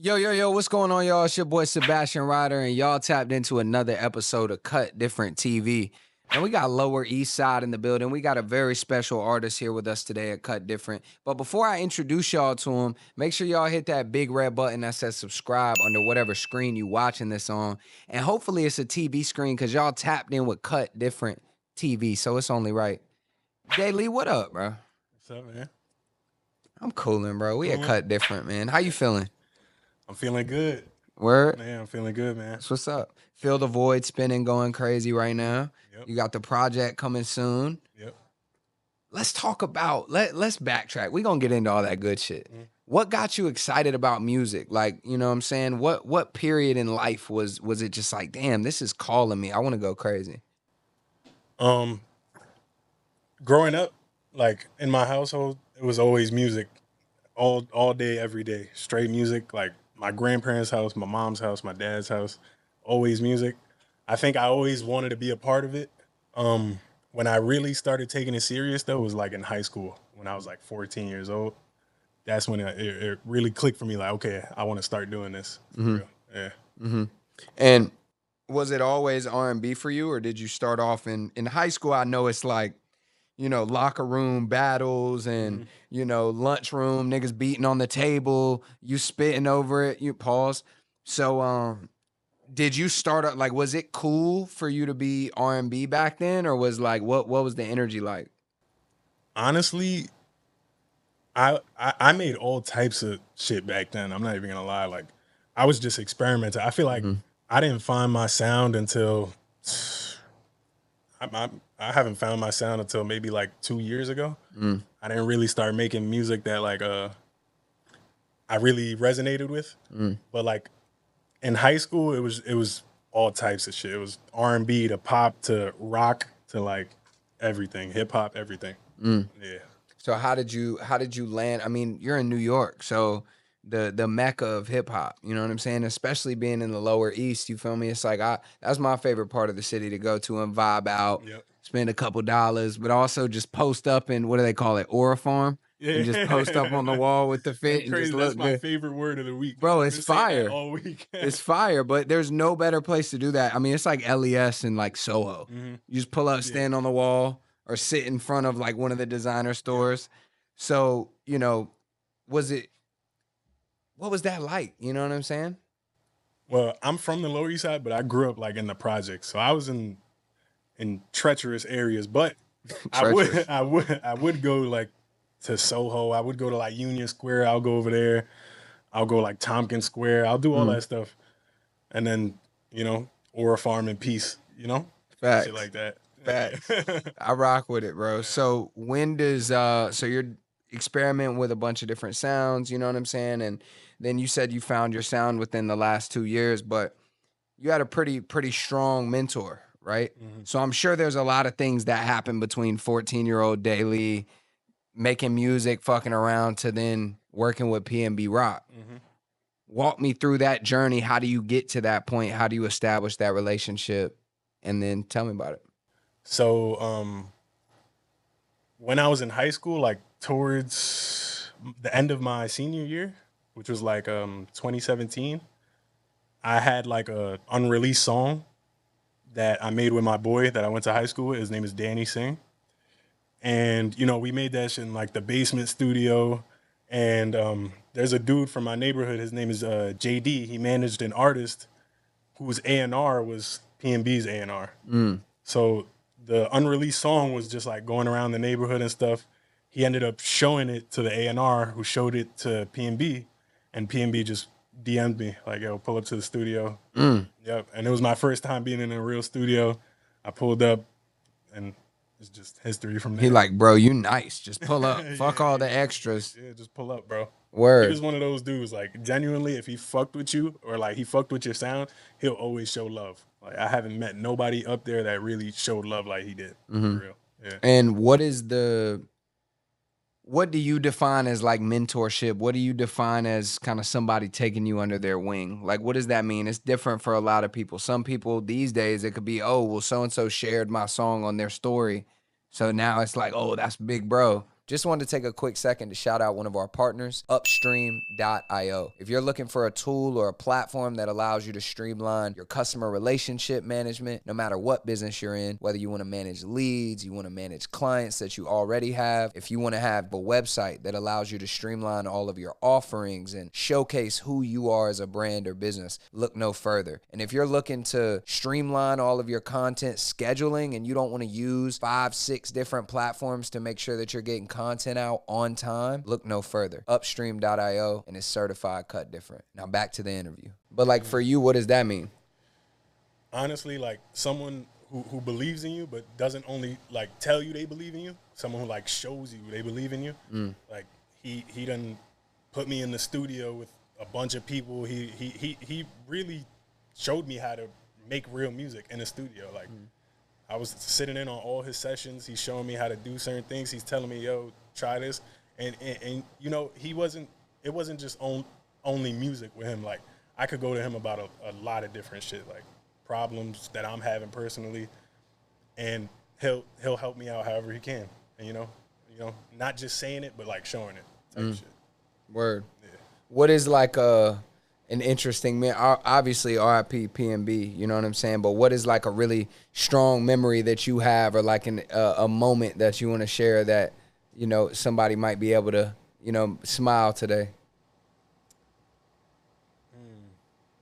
Yo, yo, yo, what's going on, y'all? It's your boy Sebastian Ryder, and y'all tapped into another episode of Cut Different TV. And we got Lower East Side in the building. We got a very special artist here with us today at Cut Different. But before I introduce y'all to him, make sure y'all hit that big red button that says subscribe under whatever screen you watching this on. And hopefully it's a TV screen because y'all tapped in with Cut Different TV, so it's only right. Daylee, what up, bro? What's up, man? I'm coolin', bro. We at Cut Different, man. How you feeling? I'm feeling good. Word? Man, I'm feeling good, man. That's what's up. Feel the void spinning, going crazy right now. Yep. You got the project coming soon. Yep. Let's talk about let's backtrack. We're gonna get into all that good shit. Mhm. What got you excited about music? Like, you know what I'm saying? What period in life was it just like, damn, this is calling me. I want to go crazy. Um, Growing up, like in my household, it was always music, all day, every day, straight music. Like my grandparents' house, my mom's house, my dad's house, always music. I think I always wanted to be a part of it. When I really started taking it serious, though, was like in high school when I was like 14 years old. That's when it really clicked for me. Like, okay, I want to start doing this. For real. Yeah. Mm-hmm. And was it always R&B for you, or did you start off in high school? I know it's like, locker room battles and, lunchroom niggas beating on the table, you spitting over it, you pause. So, did you start up like, was it cool for you to be R&B back then, or was like, what was the energy like? Honestly, I made all types of shit back then. I'm not even gonna lie. Like I was just experimenting. I feel like Mhm. I didn't find my sound until I haven't found my sound until maybe like 2 years ago. Mm. I didn't really start making music that like I really resonated with. Mm. But like in high school, it was all types of shit. It was R&B to pop to rock to like everything, hip hop, everything. Mm. Yeah. So how did you land? I mean, you're in New York, so the mecca of hip hop, you know what I'm saying? Especially being in the lower east, you feel me? It's like that's my favorite part of the city to go to and vibe out, Yep. spend a couple dollars, but also just post up in what do they call it? Aura Farm, and just post up on the Yeah. wall with the fit That's and just crazy. That's look my good. favorite word of the week. Bro, I've it's been saying that fire. all week. It's fire, but there's no better place to do that. I mean, it's like LES and like Soho. Hmm. You just pull up, Yeah. stand on the wall, or sit in front of like one of the designer Yep. stores. So, was it what was that like? You know what I'm saying? Well, I'm from the Lower East Side, but I grew up like in the projects, so I was in treacherous areas. But I would Treacherous. I would go like to Soho. I would go to like Union Square. I'll go over there. I'll go like Tompkins Square. I'll do all Mm, that stuff, and then Aura Farm in peace. Shit facts. like that. Facts. Yeah. I rock with it, bro. Yeah. So when does so you're experimenting with a bunch of different sounds, you know what I'm saying? And then you said you found your sound within the last 2 years, but you had a pretty strong mentor, right? Mhm. So I'm sure there's a lot of things that happen between 14-year-old Daily making music, fucking around to then working with PNB Rock. Mhm. Walk me through that journey. How do you get to that point? How do you establish that relationship? And then tell me about it. So when I was in high school, like towards the end of my senior year, which was like 2017, I had like a unreleased song that I made with my boy that I went to high school with. His name is Danny Singh. And we made that shit in like the basement studio. And there's a dude from my neighborhood. His name is JD. He managed an artist whose A&R was PNB's A&R. Mm. So the unreleased song was just like going around the neighborhood and stuff. He ended up showing it to the A&R, who showed it to PNB, and PNB just DM'd me like, "Yo, pull up to the studio." Mm. Yep, and it was my first time being in a real studio. I pulled up, and it's just history from He there. like, bro, you nice. Just pull up. Yeah, Fuck all the yeah, extras. yeah. Just pull up, bro. He was Word. one of those dudes. Like genuinely, if he fucked with you or like he fucked with your sound, he'll always show love. Like I haven't met nobody up there that really showed love like he did. For Hmm. real. Yeah. And what do you define as like mentorship? What do you define as kind of somebody taking you under their wing? Like, what does that mean? It's different for a lot of people. Some people these days, it could be, oh, well, so and so shared my song on their story. So now it's like, oh, that's big bro. Just wanted to take a quick second to shout out one of our partners, Upstream.io. If you're looking for a tool or a platform that allows you to streamline your customer relationship management, no matter what business you're in, whether you want to manage leads, you want to manage clients that you already have, if you want to have a website that allows you to streamline all of your offerings and showcase who you are as a brand or business, look no further. And if you're looking to streamline all of your content scheduling and you don't want to use 5-6 different platforms to make sure that you're getting content out on time, look no further. Upstream.io, and it's certified cut different. Now back to the interview. But like for you, what does that mean? Honestly, like someone who believes in you but doesn't only like tell you they believe in you, someone who like shows you they believe in you. Like he done put me in the studio with a bunch of people. He really showed me how to make real music in the studio. Like I was sitting in on all his sessions. He's showing me how to do certain things. He's telling me, yo, try this. And you know, it wasn't just only music with him. Like I could go to him about a lot of different shit, like problems that I'm having personally, and he'll help me out however he can. And you know, not just saying it, but like showing it type shit. Word. Yeah. What is like an interesting man? Obviously, RIP PNB. You know what I'm saying. But what is like a really strong memory that you have, or like a moment that you want to share that you know somebody might be able to smile today?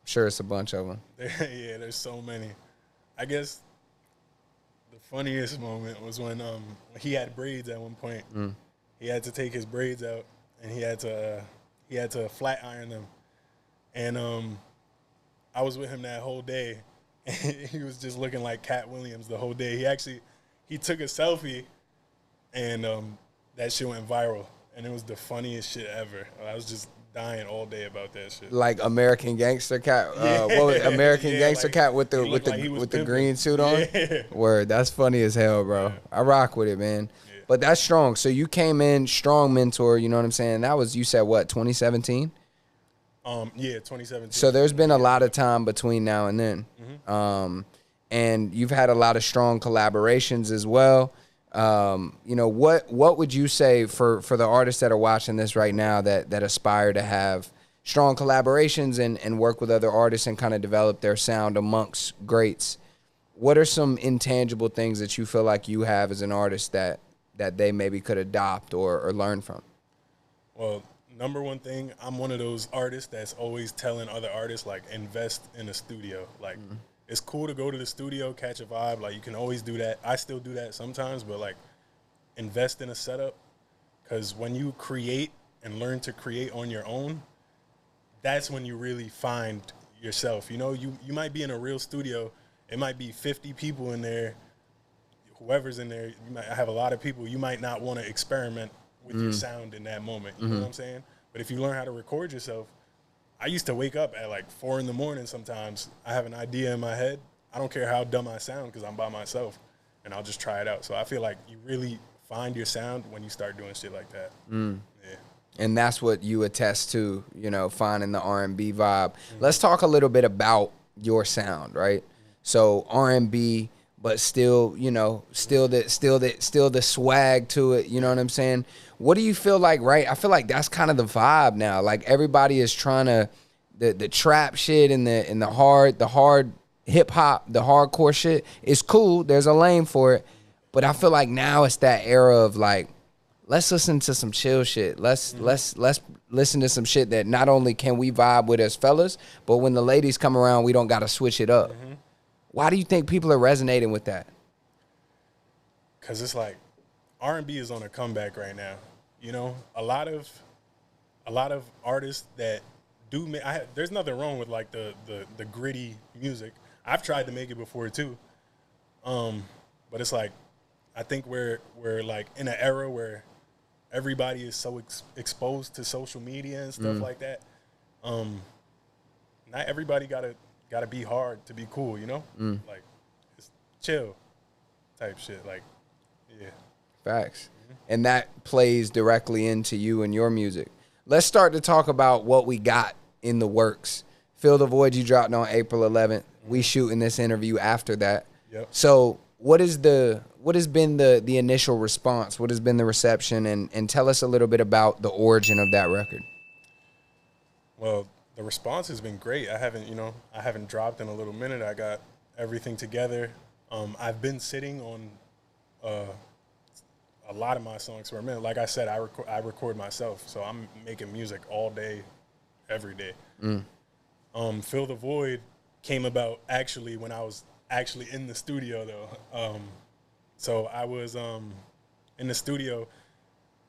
Sure, it's a bunch of them. Yeah, there's so many. I guess the funniest moment was when he had braids at one point. He had to take his braids out, and he had to flat iron them. And I was with him that whole day, and he was just looking like Cat Williams the whole day. He took a selfie, and that shit went viral, and it was the funniest shit ever. I was just dying all day about that shit. Like American Gangster Cat, what was American Gangster Cat with the green suit on? Yeah. Word, that's funny as hell, bro. Yeah. I rock with it, man. Yeah. But that's strong. So you came in strong mentor. You know what I'm saying? That was, you said what, 2017? Yeah, 2017. So there's been a lot of time between now and then. And you've had a lot of strong collaborations as well. You know, what would you say for the artists that are watching this right now that aspire to have strong collaborations and work with other artists and kind of develop their sound amongst greats? What are some intangible things that you feel like you have as an artist that they maybe could adopt or learn from? Well, number one thing, I'm one of those artists that's always telling other artists, like, invest in a studio. Like, it's cool to go to the studio, catch a vibe. Like, you can always do that. I still do that sometimes, but, like, invest in a setup. Because when you create and learn to create on your own, that's when you really find yourself. You know, you might be in a real studio. It might be 50 people in there. Whoever's in there, you might have a lot of people. You might not want to experiment with your sound in that moment. You know what I'm saying? But if you learn how to record yourself, I used to wake up at like 4 a.m. sometimes. I have an idea in my head. I don't care how dumb I sound because I'm by myself, and I'll just try it out. So I feel like you really find your sound when you start doing shit like that. Yeah. And that's what you attest to, you know, finding the R&B vibe. Let's talk a little bit about your sound, right? So R&B, but still, you know, still the swag to it. You know what I'm saying? What do you feel like, right? I feel like that's kind of the vibe now. Like everybody is trying to, the trap shit and the hard hip hop, the hardcore shit is cool. There's a lane for it. But I feel like now it's that era of like, let's listen to some chill shit. Let's listen to some shit that not only can we vibe with as fellas, but when the ladies come around, we don't got to switch it up. Why do you think people are resonating with that? Because it's like R&B is on a comeback right now. You know, a lot of artists that do there's nothing wrong with like the gritty music. I've tried to make it before too. But it's like, I think we're like in an era where everybody is so exposed to social media and stuff like that. Not everybody gotta be hard to be cool, you know? Like, it's chill type shit. Like, yeah. Facts. And that plays directly into you and your music. Let's start to talk about what we got in the works. Fill the Void you dropped on April 11th. We shooting this interview after that. Yep. So what is the what has been the initial response? What has been the reception? And tell us a little bit about the origin of that record. Well, the response has been great. I haven't dropped in a little minute. I got everything together. I've been sitting on a lot of my songs for a minute. Like I said, I record myself, so I'm making music all day, every day. Fill the Void came about actually when I was actually in the studio though. So I was in the studio.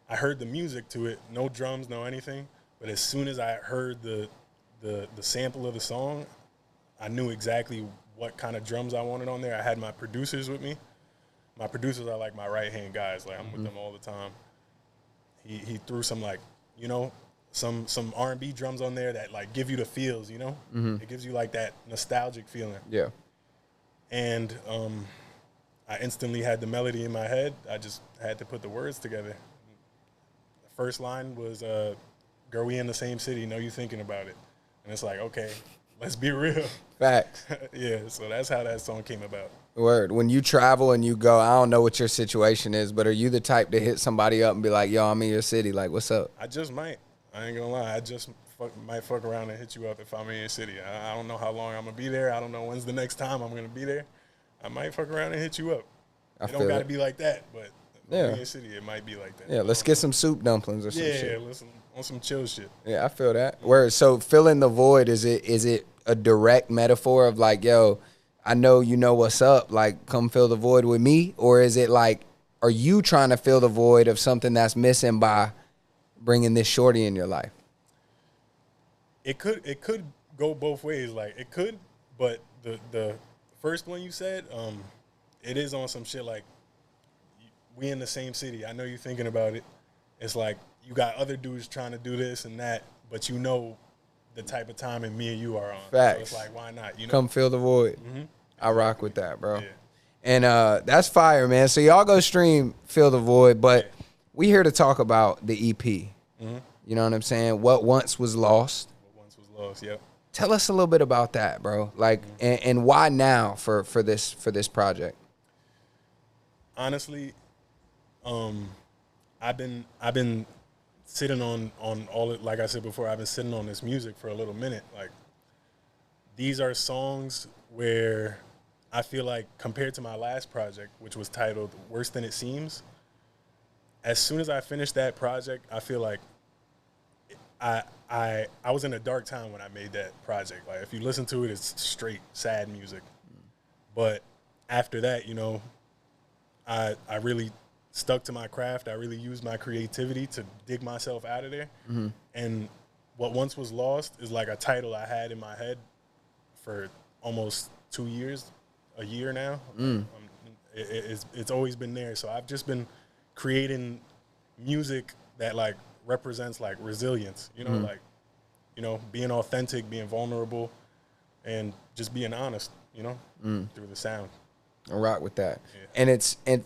I heard the music to it, no drums, no anything. But as soon as I heard the sample of the song, I knew exactly what kind of drums I wanted on there. I had my producers with me. My producers are like my right-hand guys. Like, I'm with them all the time. He threw some, like, some R&B drums on there that, like, give you the feels, It gives you, like, that nostalgic feeling. Yeah. And I instantly had the melody in my head. I just had to put the words together. The first line was, girl, we in the same city, know you thinking about it. And it's like, okay, let's be real. Facts. Yeah, so that's how that song came about. Word. When you travel and you go, I don't know what your situation is, but are you the type to hit somebody up and be like, yo, I'm in your city, like, what's up? I just might. I ain't gonna lie. I just might fuck around and hit you up if I'm in your city. I don't know how long I'm gonna be there. I don't know when's the next time I'm gonna be there. I might fuck around and hit you up. It don't gotta be like that, but in your city, it might be like that. Yeah, let's get some soup dumplings or some shit. Yeah, listen, on some chill shit. Yeah, I feel that. Word. So filling the void, is it a direct metaphor of like, yo, I know you know what's up, like come fill the void with me? Or is it like, are you trying to fill the void of something that's missing by bringing this shorty in your life? It could go both ways. Like it could, but the first one you said, it is on some shit like we in the same city. I know you're thinking about it. It's like you got other dudes trying to do this and that, but you know the type of timing me and you are on. Facts. So it's like, why not? Come fill the void. Mm-hmm. I rock with that, bro. Yeah. And that's fire, man. So y'all go stream Fill the Void, but we here to talk about the EP. Mm-hmm. You know what I'm saying? What Once Was Lost. What once was lost, yep. Tell us a little bit about that, bro. Like, and why now for this project? Honestly, I've been sitting on all it, like I said before, I've been sitting on this music for a little minute. Like, these are songs where I feel like compared to my last project, which was titled Worse Than It Seems, as soon as I finished that project, I feel like I was in a dark time when I made that project. Like, if you listen to it, it's straight sad music. But after that, I really stuck to my craft. I really used my creativity to dig myself out of there. Mm-hmm. And What Once Was Lost is like a title I had in my head for almost 2 years, a year now. It's always been there. So I've just been creating music that like represents like resilience, like, being authentic, being vulnerable, and just being honest, through the sound. I rock with that. Yeah. And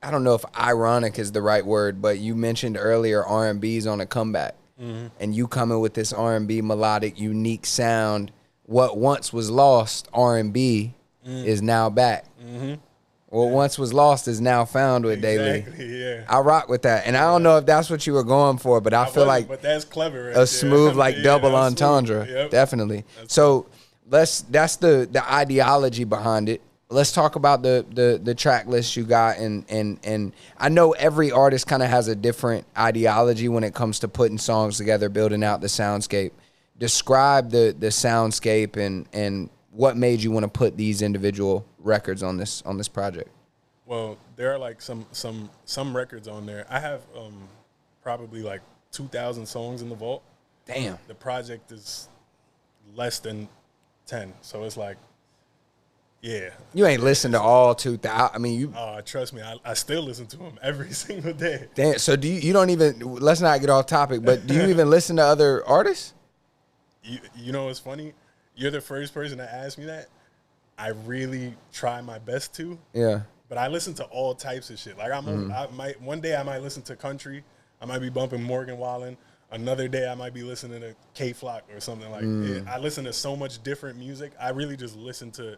I don't know if ironic is the right word, but you mentioned earlier R&B's on a comeback. Mm-hmm. And you coming with this R&B melodic, unique sound. What once was lost, R&B, is now back. Mm-hmm. What once was lost is now found with Daylee. Exactly, yeah. I rock with that. And I don't know if that's what you were going for, but I feel like but that's clever, right? A smooth, like double entendre. Yep. Definitely. So that's the ideology behind it. Let's talk about the track list you got, and I know every artist kind of has a different ideology when it comes to putting songs together, building out the soundscape. Describe the soundscape and what made you want to put these individual records on this project. Well, there are like some records on there. I have probably like 2,000 songs in the vault. Damn. The project is less than 10, so it's like. Yeah. You ain't listened to all 2,000. I mean, you. Trust me, I still listen to them every single day. Damn. So do you don't even, let's not get off topic, but do you even listen to other artists? You know what's funny? You're the first person to ask me that. I really try my best to. Yeah. But I listen to all types of shit. Like one day I might listen to country. I might be bumping Morgan Wallen. Another day I might be listening to K Flock or something like that. I listen to so much different music. I really just listen to.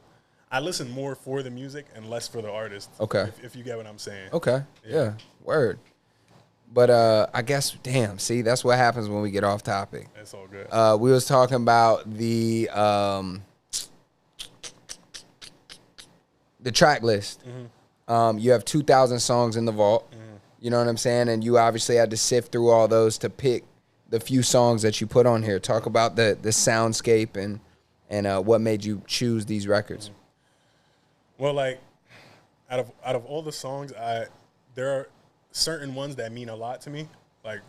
I listen more for the music and less for the artist. Okay. If you get what I'm saying. Okay. Yeah. Word. But I guess, damn, see, that's what happens when we get off topic. That's all good. We was talking about the track list. You have 2,000 songs in the vault. You know what I'm saying? And you obviously had to sift through all those to pick the few songs that you put on here. Talk about the soundscape and what made you choose these records. Well, like out of all the songs, there are certain ones that mean a lot to me. Like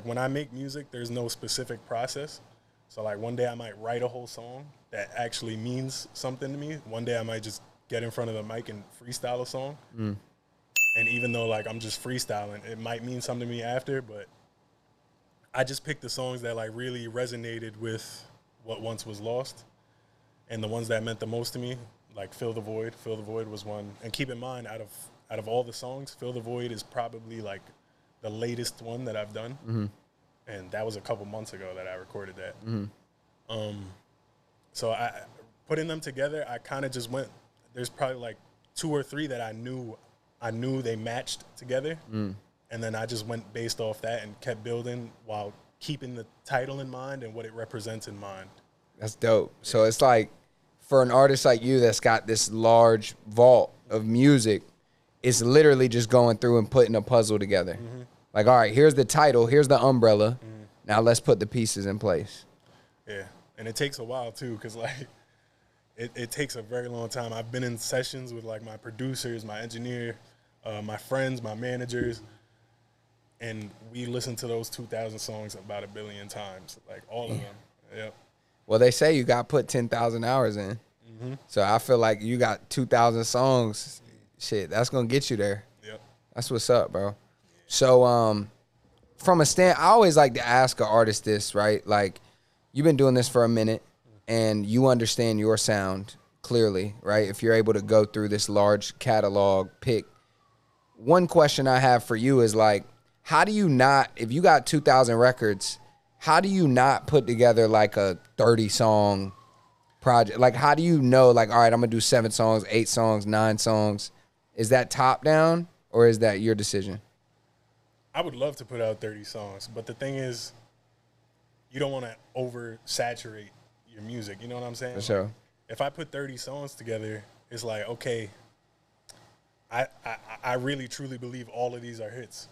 when I make music, there's no specific process. So like one day I might write a whole song that actually means something to me. One day I might just get in front of the mic and freestyle a song. And even though like I'm just freestyling, it might mean something to me after, but I just picked the songs that like really resonated with what once was lost and the ones that meant the most to me, like Fill the Void. Fill the Void was one. And keep in mind, out of all the songs, Fill the Void is probably like the latest one that I've done. And that was a couple months ago that I recorded that. So I putting them together, I kind of just went, there's probably like 2 or 3 that I knew they matched together. And then I just went based off that and kept building while keeping the title in mind and what it represents in mind. That's dope. So it's like, for an artist like you that's got this large vault of music, it's literally just going through and putting a puzzle together. Like, all right, here's the title, here's the umbrella. Now let's put the pieces in place. Yeah, and it takes a while too, because like it takes a very long time. I've been in sessions with like my producers, my engineer, my friends, my managers, and we listened to those 2,000 songs about 1 billion times, like all of them. Yep. Well, they say you got to put 10,000 hours in. So I feel like you got 2,000 songs. Shit, that's going to get you there. Yep. That's what's up, bro. So from I always like to ask an artist this, right? Like, you've been doing this for a minute, and you understand your sound clearly, right? If you're able to go through this large catalog, pick. One question I have for you is like, how do you not, if you got 2,000 records, how do you not put together like a 30-song project? Like, how do you know, like, all right, I'm going to do 7 songs, 8 songs, 9 songs? Is that top down, or is that your decision? I would love to put out 30 songs, but the thing is, you don't want to oversaturate your music. You know what I'm saying? For sure. Like, if I put 30 songs together, it's like, okay, I really truly believe all of these are hits.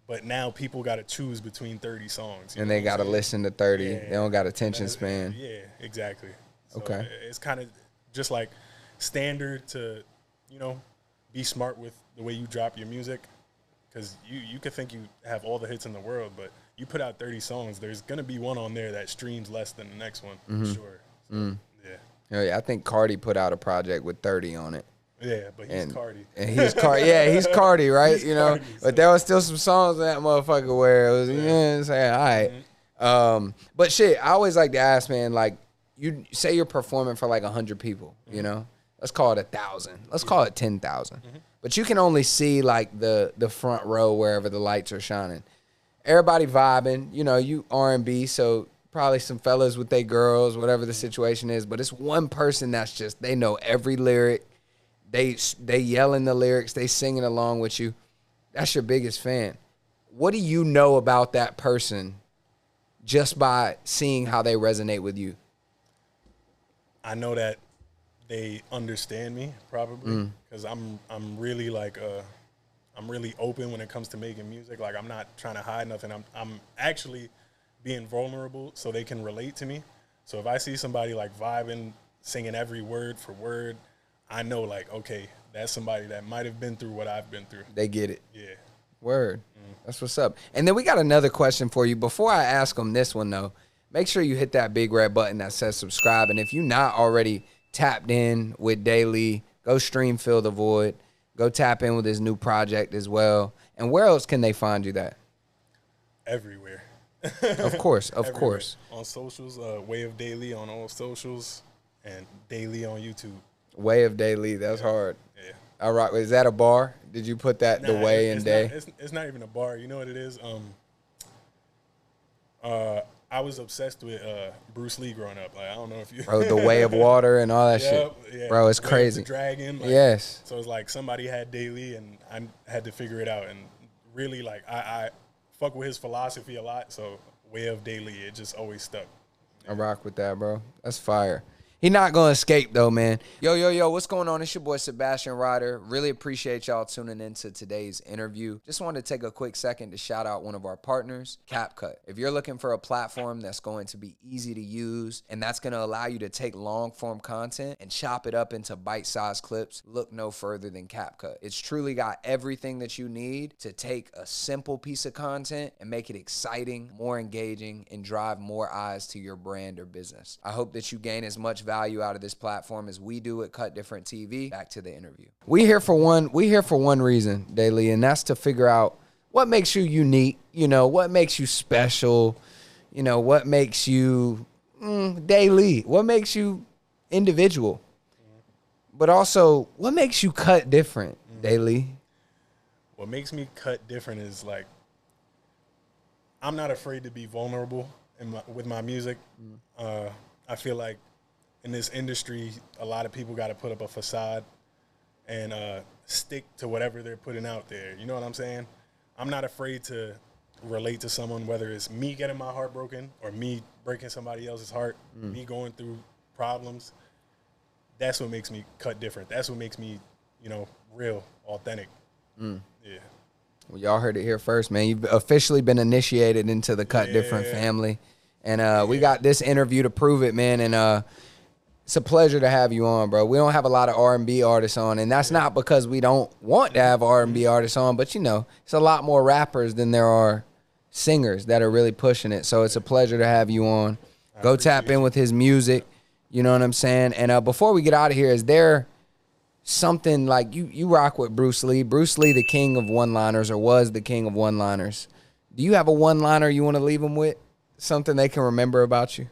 But now people got to choose between 30 songs. And they got to listen to 30. Yeah. They don't got attention span. Yeah, exactly. So okay. It's kind of just like standard to, you know, be smart with the way you drop your music. Because you could think you have all the hits in the world, but you put out 30 songs, there's going to be one on there that streams less than the next one, for sure. So, yeah. I think Cardi put out a project with 30 on it. Yeah, but he's Cardi. And he's Cardi. Yeah, he's Cardi, right? He's Cardi, so. But there was still some songs in that motherfucker where it was, you know what I'm saying? All right. But shit, I always like to ask, man, like, you say you're performing for like 100 people, you know? Let's call it 1,000. Let's call it 10,000. But you can only see like the front row wherever the lights are shining. Everybody vibing, you know, you R&B, so probably some fellas with their girls, whatever the situation is. But it's one person that's just, they know every lyric. They yelling the lyrics. They singing along with you. That's your biggest fan. What do you know about that person just by seeing how they resonate with you? I know that they understand me probably because I'm really like I'm really open when it comes to making music. Like I'm not trying to hide nothing. I'm actually being vulnerable so they can relate to me. So if I see somebody like vibing, singing every word for word, I know like, okay, that's somebody that might have been through what I've been through. They get it. Yeah. Word. That's what's up. And then we got another question for you. Before I ask them this one though, make sure you hit that big red button that says subscribe. And if you're not already tapped in with Daylee, go stream Fill the Void. Go tap in with his new project as well. And where else can they find you that? Everywhere. Of course, of Everywhere. course. On socials, Way of Daylee on all socials, and Daylee on YouTube. Way of Daylee, that's hard. Yeah. All right, is that a bar? Did you put that the way and day? It's not even a bar. You know what it is? I was obsessed with Bruce Lee growing up. Like I don't know if you Bro, the way of water and all that Yep, shit. yeah. Bro, it's Way of crazy. the dragon. Like, Yes. So it's like somebody had Daylee, and I had to figure it out. And really, like I fuck with his philosophy a lot. So way of Daylee, it just always stuck. I rock with that, bro. That's fire. He not going to escape, though, man. Yo, what's going on? It's your boy, Sebastian Ryder. Really appreciate y'all tuning into today's interview. Just wanted to take a quick second to shout out one of our partners, CapCut. If you're looking for a platform that's going to be easy to use and that's going to allow you to take long-form content and chop it up into bite-sized clips, look no further than CapCut. It's truly got everything that you need to take a simple piece of content and make it exciting, more engaging, and drive more eyes to your brand or business. I hope that you gain as much value out of this platform as we do at Cut Different TV. Back to the interview. We here for one reason, Daylee, and that's to figure out what makes you unique, what makes you special, what makes you Daylee, what makes you individual, but also what makes you cut different, Daylee. What makes me cut different is like I'm not afraid to be vulnerable with my music. I feel like in this industry, a lot of people got to put up a facade and stick to whatever they're putting out there. You know what I'm saying? I'm not afraid to relate to someone, whether it's me getting my heart broken or me breaking somebody else's heart, me going through problems. That's what makes me cut different. That's what makes me, real, authentic. Yeah. Well, y'all heard it here first, man. You've officially been initiated into the Cut Different family. And we got this interview to prove it, man. And it's a pleasure to have you on, bro. We don't have a lot of R&B artists on, and that's not because we don't want to have R&B artists on, but, it's a lot more rappers than there are singers that are really pushing it. So it's a pleasure to have you on. Go tap in with his music. You know what I'm saying? And before we get out of here, is there something like you rock with Bruce Lee? Bruce Lee, the king of one-liners, or was the king of one-liners. Do you have a one-liner you want to leave them with? Something they can remember about you?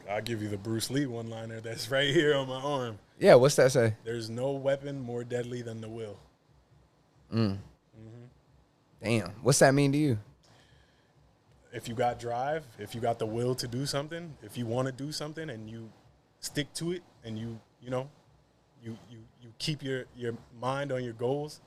I'll give you the Bruce Lee one-liner that's right here on my arm. Yeah, what's that say? There's no weapon more deadly than the will. Damn. What's that mean to you? If you got drive, if you got the will to do something, if you want to do something and you stick to it and you keep your mind on your goals,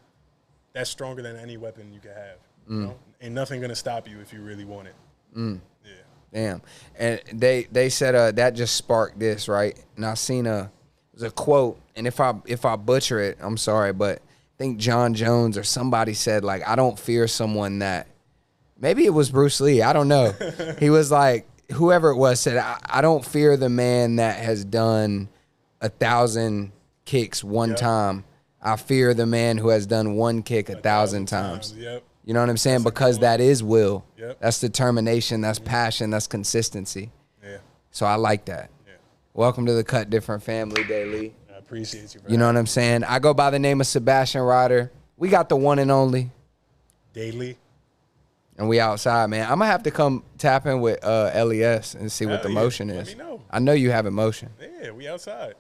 that's stronger than any weapon you can have. Ain't nothing going to stop you if you really want it. Yeah. Damn. And they said that just sparked this, right? And I seen it was a quote, and if I butcher it, I'm sorry, but I think John Jones or somebody said, like, I don't fear someone that, maybe it was Bruce Lee, I don't know. He was like, whoever it was said, I don't fear the man that has done 1,000 kicks one time. I fear the man who has done one kick 1,000 times. Yep. You know what I'm saying? Because that is will. Yep. That's determination. That's passion. That's consistency. Yeah. So I like that. Yeah. Welcome to the Cut Different family, Daylee. I appreciate you, bro. You know what I'm saying? I go by the name of Sebastian Ryder. We got the one and only Daylee. And we outside, man. I'm going to have to come tap in with LES and see what the motion is. Let me know. I know you have emotion. Yeah, we outside.